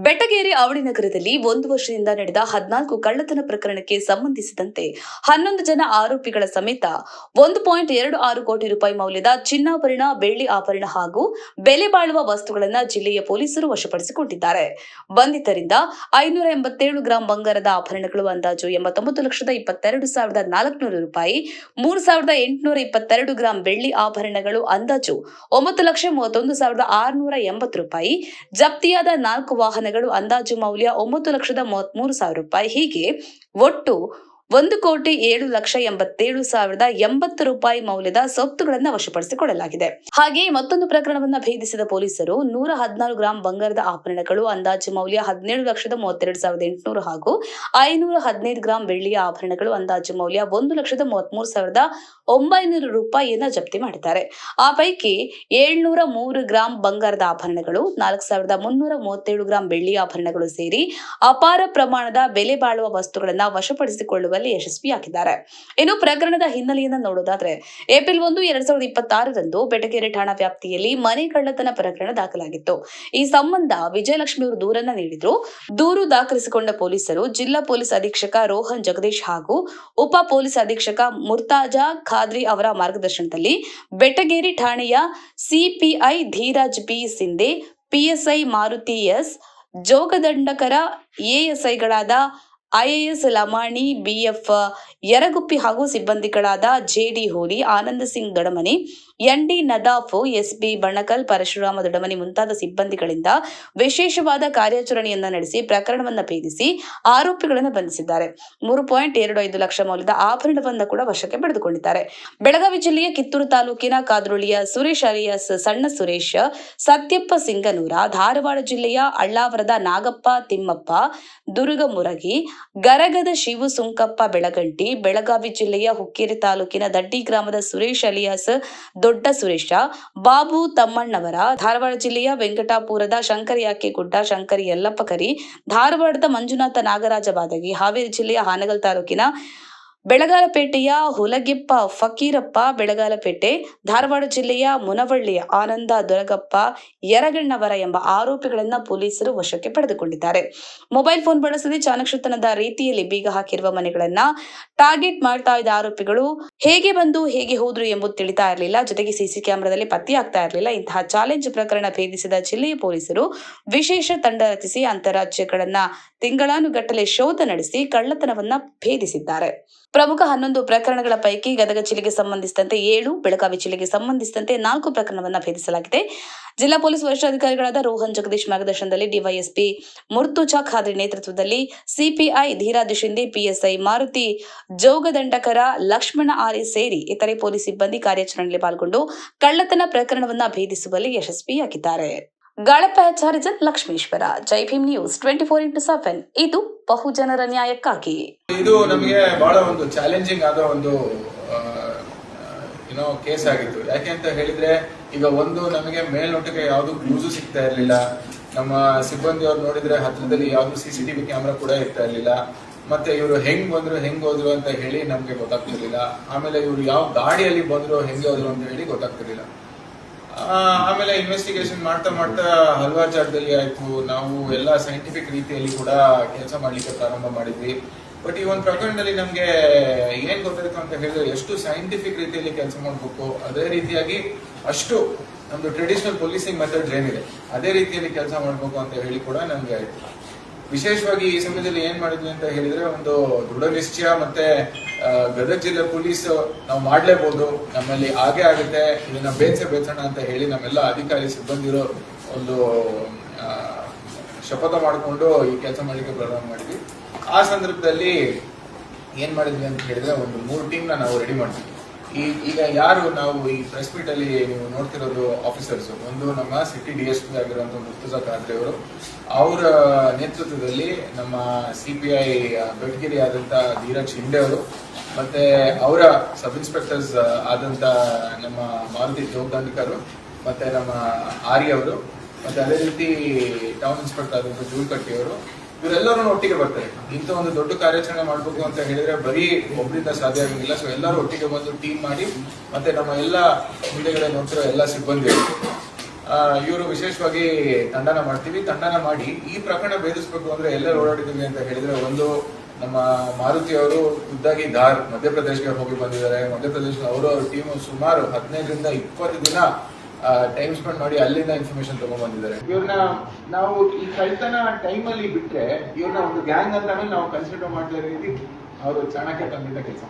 ಬೆಟಗೇರಿ ಅವಳಿ ನಗರದಲ್ಲಿ 1 ವರ್ಷದಿಂದ ನಡೆದ 14 ಕಳ್ಳತನ ಪ್ರಕರಣಕ್ಕೆ ಸಂಬಂಧಿಸಿದಂತೆ 11 ಜನ ಆರೋಪಿಗಳ ಸಮೇತ 1.26 ಕೋಟಿ ರೂಪಾಯಿ ಮೌಲ್ಯದ ಚಿನ್ನಾಭರಣ, ಬೆಳ್ಳಿ ಆಭರಣ ಹಾಗೂ ಬೆಲೆ ಬಾಳುವ ವಸ್ತುಗಳನ್ನು ಜಿಲ್ಲೆಯ ಪೊಲೀಸರು ವಶಪಡಿಸಿಕೊಂಡಿದ್ದಾರೆ. ಬಂಧಿತರಿಂದ 587 ಗ್ರಾಂ ಬಂಗಾರದ ಆಭರಣಗಳು, ಅಂದಾಜು 89,22,400 ರೂಪಾಯಿ, 3,822 ಗ್ರಾಂ ಬೆಳ್ಳಿ ಆಭರಣಗಳು, ಅಂದಾಜು 9,31,680 ರೂಪಾಯಿ, ಜಪ್ತಿಯಾದ 4 ವಾಹನಗಳು, ಅಂದಾಜು ಮೌಲ್ಯ 9,33,000 ರೂಪಾಯಿ, ಹೀಗೆ ಒಟ್ಟು 1,07,87,080 ರೂಪಾಯಿ ಮೌಲ್ಯದ ಸೊತ್ತುಗಳನ್ನು ವಶಪಡಿಸಿಕೊಳ್ಳಲಾಗಿದೆ. ಹಾಗೆಯೇ ಮತ್ತೊಂದು ಪ್ರಕರಣವನ್ನು ಭೇದಿಸಿದ ಪೊಲೀಸರು 114 ಗ್ರಾಂ ಬಂಗಾರದ ಆಭರಣಗಳು, ಅಂದಾಜು ಮೌಲ್ಯ 17,32,800 ಹಾಗೂ 515 ಗ್ರಾಂ ಬೆಳ್ಳಿಯ ಆಭರಣಗಳು, ಅಂದಾಜು ಮೌಲ್ಯ 1,33,900 ರೂಪಾಯಿಯನ್ನು ಜಪ್ತಿ ಮಾಡಿದ್ದಾರೆ. ಆ ಪೈಕಿ 703 ಗ್ರಾಂ ಬಂಗಾರದ ಆಭರಣಗಳು, 4,337 ಗ್ರಾಂ ಬೆಳ್ಳಿಯ ಆಭರಣಗಳು ಸೇರಿ ಅಪಾರ ಪ್ರಮಾಣದ ಬೆಲೆ ಬಾಳುವ ವಸ್ತುಗಳನ್ನು ವಶಪಡಿಸಿಕೊಳ್ಳುವಲ್ಲಿ ಯಶಸ್ವಿಯಾಗಿದ್ದಾರೆ. ಇನ್ನು ಪ್ರಕರಣದ ಹಿನ್ನೆಲೆಯನ್ನು ನೋಡೋದಾದ್ರೆ, ಏಪ್ರಿಲ್ 1, 2026ರಂದು ಬೆಟಗೇರಿ ಠಾಣಾ ವ್ಯಾಪ್ತಿಯಲ್ಲಿ ಮನೆ ಕಳ್ಳತನ ಪ್ರಕರಣ ದಾಖಲಾಗಿತ್ತು. ಈ ಸಂಬಂಧ ವಿಜಯಲಕ್ಷ್ಮಿ ಅವರು ದೂರನ್ನ ನೀಡಿದ್ರು. ದೂರು ದಾಖಲಿಸಿಕೊಂಡ ಪೊಲೀಸರು ಜಿಲ್ಲಾ ಪೊಲೀಸ್ ಅಧೀಕ್ಷಕ ರೋಹನ್ ಜಗದೀಶ್ ಹಾಗೂ ಉಪ ಪೊಲೀಸ್ ಅಧೀಕ್ಷಕ ಮುರ್ತಾಜಾ ಖಾದ್ರಿ ಅವರ ಮಾರ್ಗದರ್ಶನದಲ್ಲಿ ಬೆಟಗೇರಿ ಠಾಣೆಯ CPI Dhiraj B Sindhe, PSI Maruti S, Jogadandakar ಎಎಸ್ಐಗಳಾದ ಐಎಎಸ್ ಲಮಾಣಿ, ಬಿಎಫ್ ಯರಗುಪ್ಪಿ ಹಾಗೂ ಸಿಬ್ಬಂದಿಗಳಾದ JD Holi, Anand Singh Dodamani, ND Nadaf, SB Banakal, Parashurama Dodamani ಮುಂತಾದ ಸಿಬ್ಬಂದಿಗಳಿಂದ ವಿಶೇಷವಾದ ಕಾರ್ಯಾಚರಣೆಯನ್ನ ನಡೆಸಿ ಪ್ರಕರಣವನ್ನು ಭೇದಿಸಿ ಆರೋಪಿಗಳನ್ನು ಬಂಧಿಸಿದ್ದಾರೆ. 3.25 ಲಕ್ಷ ಮೌಲ್ಯದ ಆಭರಣವನ್ನು ಕೂಡ ವಶಕ್ಕೆ ಪಡೆದುಕೊಂಡಿದ್ದಾರೆ. ಬೆಳಗಾವಿ ಜಿಲ್ಲೆಯ ಕಿತ್ತೂರು ತಾಲೂಕಿನ ಕಾದ್ರೋಳಿಯ ಸುರೇಶ್ ಅಲಿಯಾಸ್ ಸಣ್ಣ ಸುರೇಶ್, ಸತ್ಯಪ್ಪ ಸಿಂಗನೂರ, ಧಾರವಾಡ ಜಿಲ್ಲೆಯ ಅಳ್ಳಾವರದ ನಾಗಪ್ಪ ತಿಮ್ಮಪ್ಪ, ದುರ್ಗ ಮುರಗಿ, ಗರಗದ ಶಿವು ಸುಂಕಪ್ಪ ಬೆಳಗಂಟಿ, ಬೆಳಗಾವಿ ಜಿಲ್ಲೆಯ ಹುಕ್ಕೇರಿ ತಾಲೂಕಿನ ದಡ್ಡಿ ಗ್ರಾಮದ ಸುರೇಶ್ ಅಲಿಯಾಸ್ ದೊಡ್ಡ ಸುರೇಶ, ಬಾಬು ತಮ್ಮಣ್ಣವರ, ಧಾರವಾಡ ಜಿಲ್ಲೆಯ ವೆಂಕಟಾಪುರದ ಶಂಕರಿ ಅಕ್ಕೆಗುಡ್ಡ, ಶಂಕರಿ ಯಲ್ಲಪ್ಪ ಕರಿ, ಧಾರವಾಡದ ಮಂಜುನಾಥ ನಾಗರಾಜ ಬಾದಗಿ, ಹಾವೇರಿ ಜಿಲ್ಲೆಯ ಹಾನಗಲ್ ತಾಲೂಕಿನ ಬೆಳಗಾಲಪೇಟೆಯ ಹುಲಗೆಪ್ಪ ಫಕೀರಪ್ಪ ಬೆಳಗಾಲಪೇಟೆ, ಧಾರವಾಡ ಜಿಲ್ಲೆಯ ಮುನವಳ್ಳಿಯ ಆನಂದ ದೊರಗಪ್ಪ ಯರಗಣ್ಣವರ ಎಂಬ ಆರೋಪಿಗಳನ್ನು ಪೊಲೀಸರು ವಶಕ್ಕೆ ಪಡೆದುಕೊಂಡಿದ್ದಾರೆ. ಮೊಬೈಲ್ ಫೋನ್ ಬಳಸದೆ ಚಾಣಕ್ಷತನದ ರೀತಿಯಲ್ಲಿ ಬೀಗ ಹಾಕಿರುವ ಮನೆಗಳನ್ನ ಟಾರ್ಗೆಟ್ ಮಾಡ್ತಾ ಇದ್ದ ಆರೋಪಿಗಳು ಹೇಗೆ ಬಂದು ಹೇಗೆ ಹೋದ್ರು ಎಂಬುದು ತಿಳಿತಾ ಇರಲಿಲ್ಲ. ಜೊತೆಗೆ ಸಿಸಿ ಕ್ಯಾಮೆರಾದಲ್ಲಿ ಪತ್ತೆಯಾಗ್ತಾ ಇರಲಿಲ್ಲ. ಇಂತಹ ಚಾಲೆಂಜ್ ಪ್ರಕರಣ ಭೇದಿಸಿದ ಜಿಲ್ಲೆಯ ಪೊಲೀಸರು ವಿಶೇಷ ತಂಡ ರಚಿಸಿ ಅಂತಾರಾಜ್ಯಗಳನ್ನ ತಿಂಗಳಾನುಗಟ್ಟಲೆ ಶೋಧ ನಡೆಸಿ ಕಳ್ಳತನವನ್ನ ಭೇದಿಸಿದ್ದಾರೆ. ಪ್ರಮುಖ 11 ಪ್ರಕರಣಗಳ ಪೈಕಿ ಗದಗ ಜಿಲ್ಲೆಗೆ ಸಂಬಂಧಿಸಿದಂತೆ 7, ಬೆಳಗಾವಿ ಜಿಲ್ಲೆಗೆ ಸಂಬಂಧಿಸಿದಂತೆ 4 ಪ್ರಕರಣವನ್ನು ಭೇದಿಸಲಾಗಿದೆ. ಜಿಲ್ಲಾ ಪೊಲೀಸ್ ವರಿಷ್ಠಾಧಿಕಾರಿಗಳಾದ ರೋಹನ್ ಜಗದೀಶ್ ಮಾರ್ಗದರ್ಶನದಲ್ಲಿ ಡಿವೈಎಸ್ಪಿ ಮುರ್ತುಜಾ ಖಾದ್ರಿ ನೇತೃತ್ವದಲ್ಲಿ ಸಿಪಿಐ ಧೀರಾಜ್ ಶಿಂಧೆ, ಪಿಎಸ್ಐ ಮಾರುತಿ, ಜೋಗದಂಡಕರ ಲಕ್ಷ್ಮಣ ಆರಿ ಸೇರಿ ಇತರೆ ಪೊಲೀಸ್ ಸಿಬ್ಬಂದಿ ಕಾರ್ಯಾಚರಣೆಯಲ್ಲಿ ಪಾಲ್ಗೊಂಡು ಕಳ್ಳತನ ಪ್ರಕರಣವನ್ನು ಭೇದಿಸುವಲ್ಲಿ ಯಶಸ್ವಿಯಾಗಿದ್ದಾರೆ. ಗಾಳಪ್ಪ ಹರಿಜನ್, ಲಕ್ಷ್ಮೇಶ್ವರ, ಜೈ ಭೀಮ್ ನ್ಯೂಸ್ 24x7, ಇದು ಬಹುಜನರ ನ್ಯಾಯಕ್ಕಾಗಿ. ಇದು ನಮಗೆ ಬಹಳ ಒಂದು ಚಾಲೆಂಜಿಂಗ್ ಆದ ಒಂದು ಕೇಸ್ ಆಗಿತ್ತು. ಯಾಕೆ ಅಂತ ಹೇಳಿದ್ರೆ, ಈಗ ಒಂದು ನಮಗೆ ಮೇಲ್ನೋಟಕ್ಕೆ ಯಾವ್ದು ಕ್ಲೂಸು ಸಿಗ್ತಾ ಇರ್ಲಿಲ್ಲ. ನಮ್ಮ ಸಿಬ್ಬಂದಿ ಅವ್ರು ನೋಡಿದ್ರೆ ಹತ್ರದಲ್ಲಿ ಯಾವ್ದು CCTV ಕ್ಯಾಮ್ರಾ ಕೂಡ ಇರ್ತಾ ಇರ್ಲಿಲ್ಲ. ಮತ್ತೆ ಇವರು ಹೆಂಗ್ ಬಂದ್ರು ಹೆಂಗ್ ಹೋದ್ರು ಅಂತ ಹೇಳಿ ನಮ್ಗೆ ಗೊತ್ತಾಗ್ತಿರ್ಲಿಲ್ಲ. ಆಮೇಲೆ ಇವರು ಯಾವ ಗಾಡಿಯಲ್ಲಿ ಬಂದ್ರು ಹೆಂಗ್ ಹೋದ್ರು ಅಂತ ಹೇಳಿ ಗೊತ್ತಾಗ್ತಿರ್ಲಿಲ್ಲ. ಆಮೇಲೆ ಇನ್ವೆಸ್ಟಿಗೇಷನ್ ಮಾಡ್ತಾ ಮಾಡ್ತಾ ಹಲವಾರು ಜಾಗದಲ್ಲಿ ಆಯ್ತು. ನಾವು ಎಲ್ಲ ಸೈಂಟಿಫಿಕ್ ರೀತಿಯಲ್ಲಿ ಕೂಡ ಕೆಲಸ ಮಾಡ್ಲಿಕ್ಕೆ ಪ್ರಾರಂಭ ಮಾಡಿದ್ವಿ. ಬಟ್ ಈ ಒಂದು ಪ್ರಕರಣದಲ್ಲಿ ನಮ್ಗೆ ಏನ್ ಗೊತ್ತಾಯ್ತು ಅಂತ ಹೇಳಿದ್ರೆ, ಎಷ್ಟು ಸೈಂಟಿಫಿಕ್ ರೀತಿಯಲ್ಲಿ ಕೆಲಸ ಮಾಡ್ಬೇಕು, ಅದೇ ರೀತಿಯಾಗಿ ಅಷ್ಟು ನಮ್ದು ಟ್ರೆಡಿಷನಲ್ ಪೊಲೀಸಿಂಗ್ ಮೆಥಡ್ಸ್ ಏನಿದೆ ಅದೇ ರೀತಿಯಲ್ಲಿ ಕೆಲಸ ಮಾಡ್ಬೇಕು ಅಂತ ಹೇಳಿ ಕೂಡ ನಮ್ಗೆ ಆಯ್ತು. ವಿಶೇಷವಾಗಿ ಈ ಸಮಯದಲ್ಲಿ ಏನ್ ಮಾಡಿದ್ವಿ ಅಂತ ಹೇಳಿದ್ರೆ, ಒಂದು ದೃಢ ನಿಶ್ಚಯ ಮತ್ತೆ ಗದಗ ಜಿಲ್ಲೆ ಪೊಲೀಸ್ ನಾವು ಮಾಡ್ಲೇಬಹುದು, ನಮ್ಮಲ್ಲಿ ಹಾಗೆ ಆಗುತ್ತೆ, ಇದನ್ನ ಬೇಸೋಣ ಅಂತ ಹೇಳಿ ನಮ್ಮೆಲ್ಲ ಅಧಿಕಾರಿ ಸಿಬ್ಬಂದಿರೋ ಒಂದು ಶಪಥ ಮಾಡಿಕೊಂಡು ಈ ಕೆಲಸ ಮಾಡ್ಲಿಕ್ಕೆ ಪ್ರಾರಂಭ ಮಾಡಿದ್ವಿ. ಆ ಸಂದರ್ಭದಲ್ಲಿ ಏನ್ ಮಾಡಿದ್ವಿ ಅಂತ ಹೇಳಿದ್ರೆ, ಒಂದು 3 ಟೀಮ್ನ ನಾವು ರೆಡಿ ಮಾಡ್ತೀವಿ. ಈಗ ಯಾರು ನಾವು ಈ ಪ್ರೆಸ್ ಮೀಟ್ ಅಲ್ಲಿ ನೀವು ನೋಡ್ತಿರೋದು ಆಫೀಸರ್ಸ್, ಒಂದು ನಮ್ಮ ಸಿಟಿ DSP ಆಗಿರುವಂತಹ ಮುರ್ತುಜಾ ಖಾದ್ರಿ ಅವರು, ಅವರ ನೇತೃತ್ವದಲ್ಲಿ ನಮ್ಮ CPI ಬೆಟಗೇರಿ ಆದಂತ ಧೀರಾಜ್ ಶಿಂಧೆ ಅವರು, ಮತ್ತೆ ಅವರ ಸಬ್ ಇನ್ಸ್ಪೆಕ್ಟರ್ಸ್ ಆದಂತ ನಮ್ಮ ಮಾರುತಿ ಜೋಗದಂಡಕರು, ಮತ್ತೆ ನಮ್ಮ ಆರ್ಯ ಅವರು, ಮತ್ತೆ ಅದೇ ರೀತಿ ಟೌನ್ ಇನ್ಸ್ಪೆಕ್ಟರ್ ಆದಂತ ಜೂಲ್ಕಟ್ಟಿ ಅವರು, ಇವರೆಲ್ಲರೂ ಒಟ್ಟಿಗೆ ಬರ್ತಾರೆ. ಇಂಥ ಒಂದು ದೊಡ್ಡ ಕಾರ್ಯಾಚರಣೆ ಮಾಡಬೇಕು ಅಂತ ಹೇಳಿದ್ರೆ ಬರೀ ಒಬ್ಬರಿಂದ ಸಾಧ್ಯ ಆಗಿಲ್ಲ. ಸೊ ಎಲ್ಲರೂ ಒಟ್ಟಿಗೆ ಬಂದು ಟೀಮ್ ಮಾಡಿ, ಮತ್ತೆ ನಮ್ಮ ಎಲ್ಲ ಹಿಂದೆಗಡೆ ನೋಡ್ತಿರೋ ಎಲ್ಲ ಸಿಬ್ಬಂದಿ ಇವರು ವಿಶೇಷವಾಗಿ ತಂಡನ ಮಾಡ್ತೀವಿ. ತಂಡನ ಮಾಡಿ ಈ ಪ್ರಕರಣ ಭೇದಿಸಬೇಕು ಅಂದ್ರೆ ಎಲ್ಲರೂ ಓಡಾಡಿದ್ದೀವಿ ಅಂತ ಹೇಳಿದ್ರೆ, ಒಂದು ನಮ್ಮ ಮಾರುತಿ ಅವರು ಖುದ್ದಾಗಿ ಧಾರ್ ಮಧ್ಯಪ್ರದೇಶಗೆ ಹೋಗಿ ಬಂದಿದ್ದಾರೆ. ಮಧ್ಯಪ್ರದೇಶ ಅವರು ಅವ್ರ ಟೀಮ್ ಸುಮಾರು 15ರಿಂದ 20 ದಿನ ಟೈಮ್ ಸ್ಪೆಂಡ್ ಮಾಡಿ ಅಲ್ಲಿಂದ ಇನ್ಫಾರ್ಮೇಶನ್ ತಗೊಂಡ್ ಬಂದಿದ್ದಾರೆ. ಇವ್ರನ್ನ ನಾವು ಈ ಕಳ್ತನ ಟೈಮಲ್ಲಿ ಬಿಟ್ರೆ ಇವ್ರನ್ನ ಒಂದು ಗ್ಯಾಂಗ್ ಅಂತ ನಾವು ಕನ್ಸಿಡರ್ ಮಾಡ್ತಾ ಇದ್ದೀವಿ. ಅವರು ಚಾಣಕ್ಯ ತಂದಿದ್ದ ಕೆಲಸ.